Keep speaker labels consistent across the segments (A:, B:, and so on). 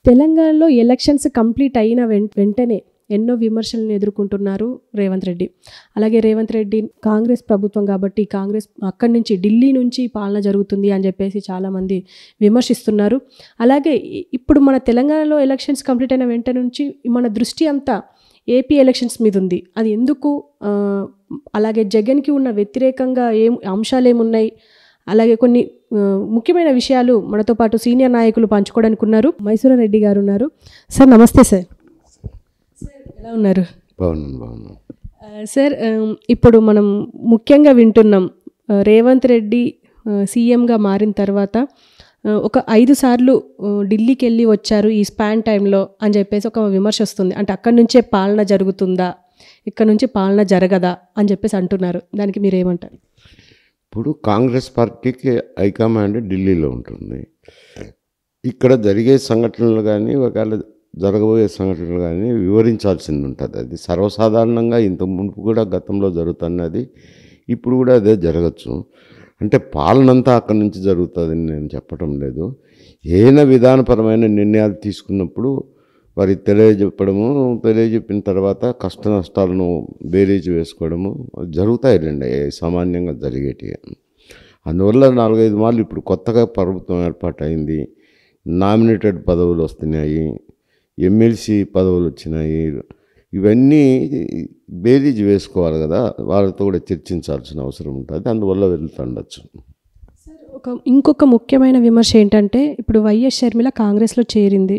A: తెలంగాణలో elections complete అయిన వెంటనే ఎన్నో విమర్శలను ఎదుర్కొంటున్నారు రేవంత్ రెడ్డి. అలాగే రేవంత్ రెడ్డి కాంగ్రెస్ ప్రభుత్వం కాబట్టి కాంగ్రెస్ అక్కడి నుంచి ఢిల్లీ నుంచి పాలన జరుగుతుంది అని చెప్పేసి చాలామంది విమర్శిస్తున్నారు. అలాగే ఇప్పుడు మన తెలంగాణలో ఎలక్షన్స్ కంప్లీట్ అయిన వెంట నుంచి మన దృష్టి అంతా ఏపీ ఎలక్షన్స్ మీద ఉంది. అది ఎందుకు? అలాగే జగన్కి ఉన్న వ్యతిరేకంగా అంశాలు ఏమున్నాయి? అలాగే కొన్ని ముఖ్యమైన విషయాలు మనతో పాటు సీనియర్ నాయకులు పంచుకోవడానికి ఉన్నారు. మైసూరా రెడ్డి గారు ఉన్నారు. సార్ నమస్తే సార్. ఎలా ఉన్నారు?
B: బాగున్నాను.
A: సార్, ఇప్పుడు మనం ముఖ్యంగా వింటున్నాం రేవంత్ రెడ్డి సీఎంగా మారిన తర్వాత ఒక 5 సార్లు ఢిల్లీకి వెళ్ళి వచ్చారు ఈ స్పాన్ టైంలో అని చెప్పేసి ఒక విమర్శ వస్తుంది. అంటే అక్కడి నుంచే పాలన జరుగుతుందా, ఇక్కడ నుంచి పాలన జరగదా అని చెప్పేసి అంటున్నారు. దానికి మీరు ఏమంటారు?
B: ఇప్పుడు కాంగ్రెస్ పార్టీకి హైకమాండ్ ఢిల్లీలో ఉంటుంది. ఇక్కడ జరిగే సంఘటనలు కానీ ఒకవేళ జరగబోయే సంఘటనలు కానీ వివరించాల్సింది ఉంటుంది. అది సర్వసాధారణంగా ఇంత మునుపు కూడా గతంలో జరుగుతున్నది, ఇప్పుడు కూడా అదే జరగచ్చు. అంటే పాలనంతా అక్కడి నుంచి జరుగుతుందని నేను చెప్పడం లేదు. ఏదైనా విధానపరమైన నిర్ణయాలు తీసుకున్నప్పుడు వారి తెలియజెప్పిన తర్వాత కష్ట నష్టాలను బేరీజు వేసుకోవడము జరుగుతాయిలేండి, సామాన్యంగా జరిగేటివి. అందువల్ల 4-5 మార్లు ఇప్పుడు కొత్తగా ప్రభుత్వం ఏర్పాటైంది, నామినేటెడ్ పదవులు వస్తున్నాయి, ఎమ్మెల్సీ పదవులు వచ్చినాయి. ఇవన్నీ బేరీజు వేసుకోవాలి కదా, వాళ్ళతో కూడా చర్చించాల్సిన అవసరం ఉంటుంది. అందువల్ల వెళ్తుండొచ్చు.
A: ఇంకొక ముఖ్యమైన విమర్శ ఏంటంటే ఇప్పుడు వైఎస్ షర్మిల కాంగ్రెస్లో చేరింది,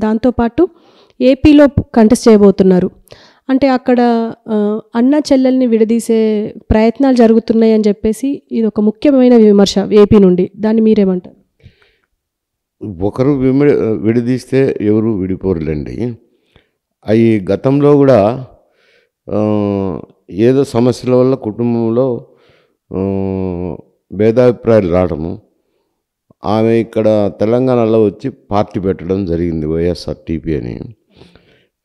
A: దాంతోపాటు ఏపీలో కంటెస్ట్ చేయబోతున్నారు. అంటే అక్కడ అన్న చెల్లెల్ని విడదీసే ప్రయత్నాలు జరుగుతున్నాయి అని చెప్పేసి ఇది ఒక ముఖ్యమైన విమర్శ ఏపీ నుండి. దాన్ని మీరేమంటారు?
B: ఒకరు విడదీస్తే ఎవరు విడిపోరులేండి. అవి గతంలో కూడా ఏదో సమస్యల వల్ల కుటుంబంలో భేదాభిప్రాయాలు రావడము, ఆమె ఇక్కడ తెలంగాణలో వచ్చి పార్టీ పెట్టడం జరిగింది, వైఎస్ఆర్టీపీ అని.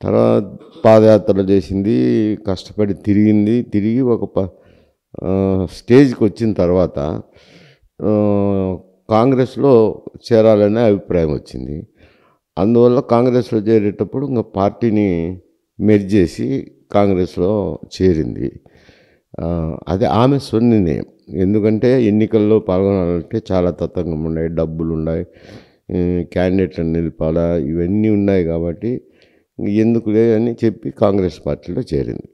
B: తర్వాత పాదయాత్రలు చేసింది, కష్టపడి తిరిగి ఒక స్టేజ్కి వచ్చిన తర్వాత కాంగ్రెస్లో చేరాలనే అభిప్రాయం వచ్చింది. అందువల్ల కాంగ్రెస్లో చేరేటప్పుడు ఇంకా పార్టీని మెర్జ్ చేసి కాంగ్రెస్లో చేరింది. అది ఆమె నిర్ణయం. ఎందుకంటే ఎన్నికల్లో పాల్గొనాలంటే చాలా తతంగం ఉన్నాయి, డబ్బులు ఉన్నాయి, క్యాండిడేట్లను నిలపాలా, ఇవన్నీ ఉన్నాయి. కాబట్టి ఎందుకులే అని చెప్పి కాంగ్రెస్ పార్టీలో చేరింది.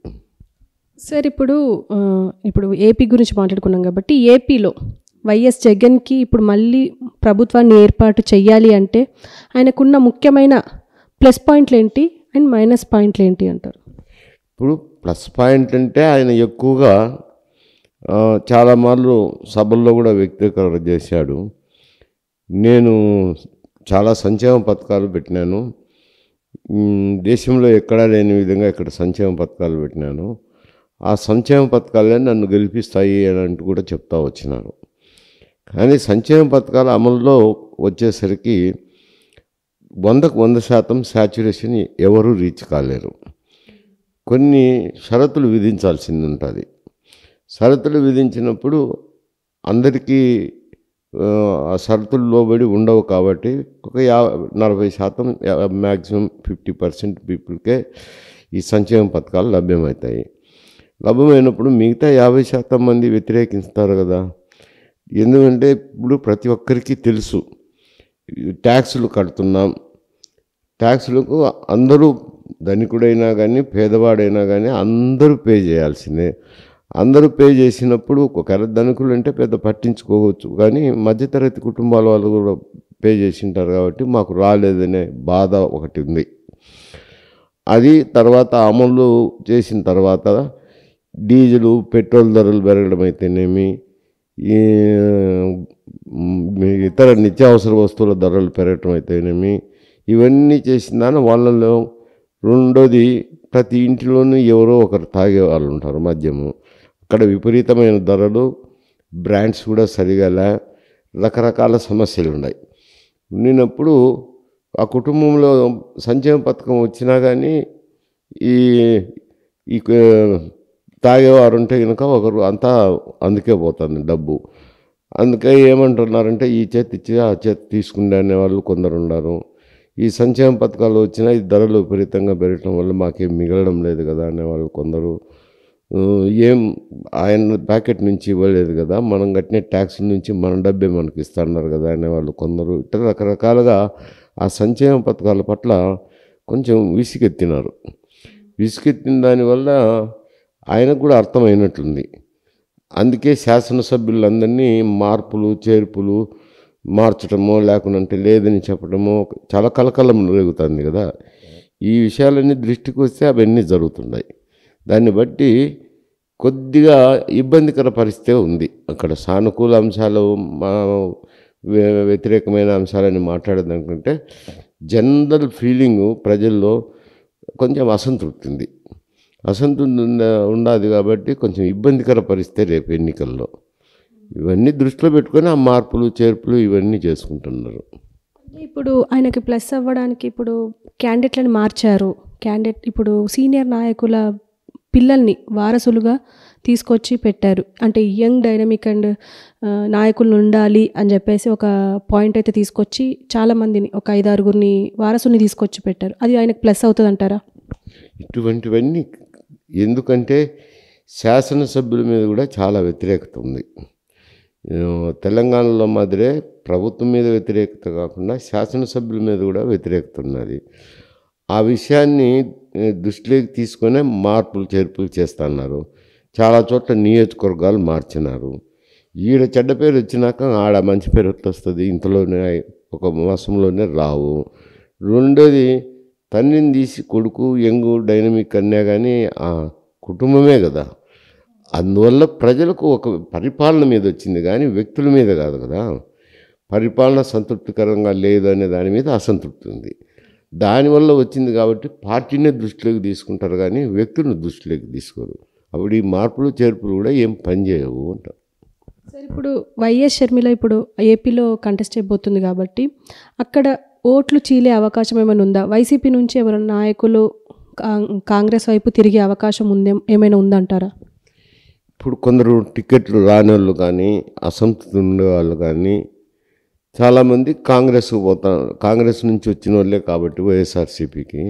A: సార్, ఇప్పుడు ఏపీ గురించి మాట్లాడుకున్నాం కాబట్టి ఏపీలో వైఎస్ జగన్కి ఇప్పుడు మళ్ళీ ప్రభుత్వాన్ని ఏర్పాటు చేయాలి అంటే ఆయనకున్న ముఖ్యమైన ప్లస్ పాయింట్లు ఏంటి అండ్ మైనస్ పాయింట్లు ఏంటి అంటారు?
B: ఇప్పుడు ప్లస్ పాయింట్ అంటే ఆయన ఎక్కువగా చాలా మార్లు సభల్లో కూడా వ్యక్తీకరణ చేశాడు. నేను చాలా సంక్షేమ పథకాలు పెట్టినాను, దేశంలో ఎక్కడా లేని విధంగా ఇక్కడ సంక్షేమ పథకాలు పెట్టినాను, ఆ సంక్షేమ పథకాలే నన్ను గెలిపిస్తాయి అని అంటూ కూడా చెప్తా వచ్చినారు. కానీ సంక్షేమ పథకాల అమలులో వచ్చేసరికి 100% శాచ్యురేషన్ ఎవరు రీచ్ కాలేరు. కొన్ని షరతులు విధించాల్సింది ఉంటుంది. షరతులు విధించినప్పుడు అందరికీ ఆ షరతులు లోబడి ఉండవు. కాబట్టి ఒక 40% మ్యాక్సిమం 50% పీపుల్కే ఈ సంక్షేమ పథకాలు లభ్యమవుతాయి. లభ్యమైనప్పుడు మిగతా 50% మంది వ్యతిరేకిస్తారు కదా. ఎందుకంటే ఇప్పుడు ప్రతి ఒక్కరికి తెలుసు ట్యాక్సులు కడుతున్నాం, ట్యాక్సులకు అందరూ ధనికుడైనా కానీ పేదవాడైనా కానీ అందరూ పే చేయాల్సిందే. అందరూ పే చేసినప్పుడు ఒకవేళ ధనికులు అంటే పెద్ద పట్టించుకోవచ్చు, కానీ మధ్యతరగతి కుటుంబాల వాళ్ళు కూడా పే చేసింటారు. కాబట్టి మాకు రాలేదనే బాధ ఒకటి ఉంది. అది తర్వాత అమలు చేసిన తర్వాత డీజిలు పెట్రోల్ ధరలు పెరగడం అయితేనేమి, ఈ ఇతర నిత్యావసర వస్తువుల ధరలు పెరగటం అయితేనేమి, ఇవన్నీ చేసిన దాని వాళ్ళలో రెండోది ప్రతి ఇంటిలోనూ ఎవరో ఒకరు తాగే వాళ్ళు ఉంటారు మద్యము. అక్కడ విపరీతమైన ధరలు, బ్రాండ్స్ కూడా సరిగా రకరకాల సమస్యలు ఉన్నాయి. ఉన్నప్పుడు ఆ కుటుంబంలో సంక్షేమ పథకం వచ్చినా కానీ ఈ తాగేవారు ఉంటే కనుక ఒకరు అంతా అందుకే పోతుంది డబ్బు. అందుకే ఏమంటున్నారంటే ఈ చేతి ఇచ్చి ఆ చేతి తీసుకునే వాళ్ళు కొందరు ఉన్నారు. ఈ సంక్షేమ పథకాలు వచ్చినా ఈ ధరలు విపరీతంగా పెరగడం వల్ల మాకేం మిగలడం లేదు కదా అనేవాళ్ళు కొందరు. ఏం ఆయన ప్యాకెట్ నుంచి ఇవ్వలేదు కదా, మనం కట్టిన ట్యాక్స్ నుంచి మన డబ్బే మనకి ఇస్తున్నారు కదా అనేవాళ్ళు కొందరు. ఇట్లా రకరకాలుగా ఆ సంక్షేమ పథకాల పట్ల కొంచెం విసిగెత్తినారు. విసిగెత్తిన దానివల్ల ఆయనకు కూడా అర్థమైనట్లుంది. అందుకే శాసనసభ్యులందరినీ మార్పులు చేర్పులు మార్చడమో లేకుంటే లేదని చెప్పడమో చాలా కలకలం రేగుతుంది కదా. ఈ విషయాలన్నీ దృష్టికి వస్తే అవన్నీ జరుగుతున్నాయి. దాన్ని బట్టి కొద్దిగా ఇబ్బందికర పరిస్థితే ఉంది. అక్కడ సానుకూల అంశాలు వ్యతిరేకమైన అంశాలని మాట్లాడేదానికంటే జనరల్ ఫీలింగు ప్రజల్లో కొంచెం అసంతృప్తి ఉంది. అసంతృప్తి ఉండదు కాబట్టి కొంచెం ఇబ్బందికర పరిస్థితే రేపు ఎన్నికల్లో. ఇవన్నీ దృష్టిలో పెట్టుకొని ఆ మార్పులు చేర్పులు ఇవన్నీ చేసుకుంటున్నారు.
A: ఇప్పుడు ఆయనకి ప్లస్ అవ్వడానికి ఇప్పుడు క్యాండిడేట్లను మార్చారు. ఇప్పుడు సీనియర్ నాయకుల పిల్లల్ని వారసులుగా తీసుకొచ్చి పెట్టారు. అంటే యంగ్ డైనమిక్ అండ్ నాయకులు ఉండాలి అని చెప్పేసి ఒక పాయింట్ అయితే తీసుకొచ్చి చాలామందిని ఒక 5-6 వారసుని తీసుకొచ్చి పెట్టారు. అది ఆయనకు ప్లస్ అవుతుంది అంటారా?
B: ఇటువంటివన్నీ ఎందుకంటే శాసనసభ్యుల మీద కూడా చాలా వ్యతిరేకత ఉంది. తెలంగాణలో మాదిరే ప్రభుత్వం మీద వ్యతిరేకత కాకుండా శాసనసభ్యుల మీద కూడా వ్యతిరేకత ఉన్నది. ఆ విషయాన్ని దృష్టిలోకి తీసుకునే మార్పులు చేర్పులు చేస్తున్నారు. చాలా చోట్ల నియోజకవర్గాలు మార్చినారు. ఈడ చెడ్డ పేరు వచ్చినాక ఆడ మంచి పేరు వస్తుంది. ఇంతలోనే ఒక మాసంలోనే రావు. రెండోది తన్నిని తీసి కొడుకు యంగు డైనమిక్ అన్నా కానీ ఆ కుటుంబమే కదా. అందువల్ల ప్రజలకు ఒక పరిపాలన మీద వచ్చింది కానీ వ్యక్తుల మీద కాదు కదా. పరిపాలన సంతృప్తికరంగా లేదు అనే దాని మీద అసంతృప్తి ఉంది. దానివల్ల వచ్చింది కాబట్టి పార్టీనే దృష్టిలోకి తీసుకుంటారు కానీ వ్యక్తులను దృష్టిలోకి తీసుకోరు. అప్పుడు ఈ మార్పులు చేర్పులు కూడా ఏం పనిచేయవు అంటారు.
A: సార్, ఇప్పుడు వైఎస్ షర్మిల ఇప్పుడు ఏపీలో కంటెస్ట్ చేయబోతుంది కాబట్టి అక్కడ ఓట్లు చీలే అవకాశం ఏమైనా ఉందా? వైసీపీ నుంచి ఎవరైనా నాయకులు కాంగ్రెస్ వైపు తిరిగే అవకాశం ఏమైనా ఉందంటారా?
B: ఇప్పుడు కొందరు టికెట్లు రాని వాళ్ళు కానీ అసంతృప్తి ఉండేవాళ్ళు కానీ చాలామంది కాంగ్రెస్కు పోతారు. కాంగ్రెస్ నుంచి వచ్చిన వాళ్ళే కాబట్టి వైఎస్ఆర్సీపీకి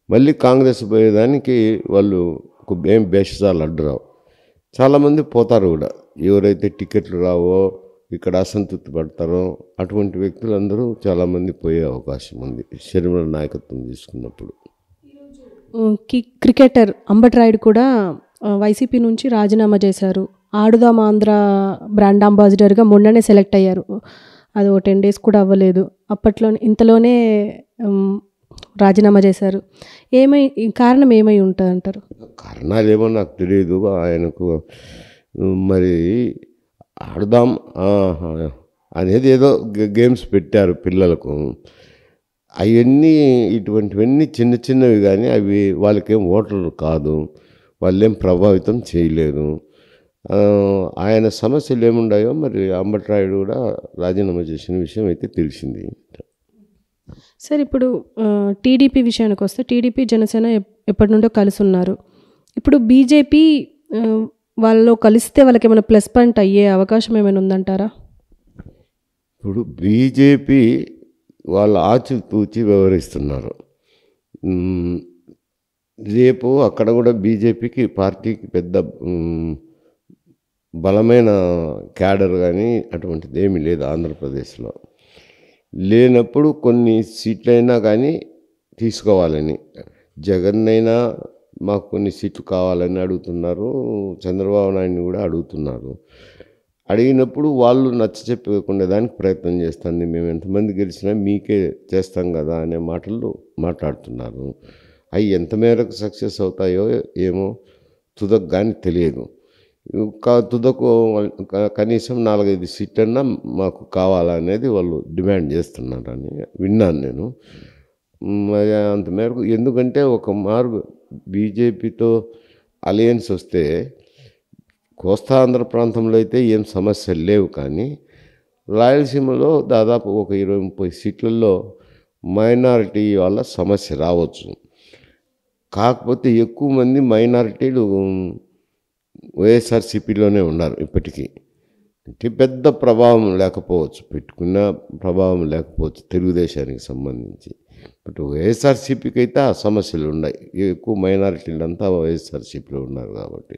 B: మళ్ళీ కాంగ్రెస్ పోయేదానికి వాళ్ళు ఏం బేషజాలు అడ్డురావు. చాలామంది పోతారు కూడా. ఎవరైతే టికెట్లు రావో ఇక్కడ అసంతృప్తి పడతారో అటువంటి వ్యక్తులందరూ చాలామంది పోయే అవకాశం ఉంది షర్మిల నాయకత్వం తీసుకున్నప్పుడు.
A: క్రికెటర్ అంబటి రాయుడు కూడా వైసీపీ నుంచి రాజీనామా చేశారు. ఆడుదాం ఆంధ్ర బ్రాండ్ అంబాసిడర్గా మొన్ననే సెలెక్ట్ అయ్యారు. అది 10 days కూడా అవ్వలేదు. ఇంతలోనే రాజీనామా చేశారు. కారణం ఏమై ఉంటుంది అంటారు?
B: కారణాలు ఏమో నాకు తెలియదు. ఆయనకు మరి ఆడదాం అనేది ఏదో గేమ్స్ పెట్టారు పిల్లలకు. అవన్నీ ఇటువంటివన్నీ చిన్న చిన్నవి కానీ అవి వాళ్ళకేం ఓటర్లు కాదు. వాళ్ళేం ప్రభావితం చేయలేరు. ఆయన సమస్యలు ఏముండాయో మరి అంబటి రాయుడు కూడా రాజీనామా చేసిన విషయం అయితే తెలిసింది.
A: సార్, ఇప్పుడు టీడీపీ విషయానికి వస్తే టీడీపీ జనసేన ఎప్పటి నుండో కలిసి ఉన్నారు. ఇప్పుడు బీజేపీ వాళ్ళలో కలిస్తే వాళ్ళకి ఏమైనా ప్లస్ పాయింట్ అయ్యే అవకాశం ఏమైనా ఉందంటారా?
B: ఇప్పుడు బీజేపీ వాళ్ళ ఆచితూచి వ్యవహరిస్తున్నారు. రేపు అక్కడ కూడా బీజేపీకి పార్టీకి పెద్ద బలమైన క్యాడర్ కానీ అటువంటిది ఏమీ లేదు ఆంధ్రప్రదేశ్లో. లేనప్పుడు కొన్ని సీట్లైనా కానీ తీసుకోవాలని జగన్ అయినా మాకు కొన్ని సీట్లు కావాలని అడుగుతున్నారు. చంద్రబాబు నాయుడిని కూడా అడుగుతున్నారు. అడిగినప్పుడు వాళ్ళు నచ్చ చెప్పకుండా దానికి ప్రయత్నం చేస్తుంది. మేము ఎంతమంది గెలిచినా మీకే చేస్తాం కదా అనే మాటలు మాట్లాడుతున్నారు. అవి ఎంత మేరకు సక్సెస్ అవుతాయో ఏమో తుదకు కానీ తెలియదు. తుదకు కనీసం 4-5 సీట్లన్నా మాకు కావాలనేది వాళ్ళు డిమాండ్ చేస్తున్నారని విన్నాను నేను. మరి అంత మేరకు ఎందుకంటే ఒక మారు బీజేపీతో అలయన్స్ వస్తే కోస్తా ఆంధ్ర ప్రాంతంలో అయితే ఏం సమస్యలు లేవు కానీ రాయలసీమలో దాదాపు ఒక 20-30 సీట్లలో మైనారిటీ వాళ్ళ సమస్య రావచ్చు. కాకపోతే ఎక్కువ మంది మైనారిటీలు వైఎస్ఆర్సీపీలోనే ఉన్నారు ఇప్పటికీ. అంటే పెద్ద ప్రభావం లేకపోవచ్చు, పెట్టుకున్న ప్రభావం లేకపోవచ్చు తెలుగుదేశానికి సంబంధించి. బట్ వైఎస్ఆర్సీపీకి అయితే ఆ సమస్యలు ఉన్నాయి. ఎక్కువ మైనారిటీలంతా వైఎస్ఆర్సీపీలో ఉన్నారు కాబట్టి.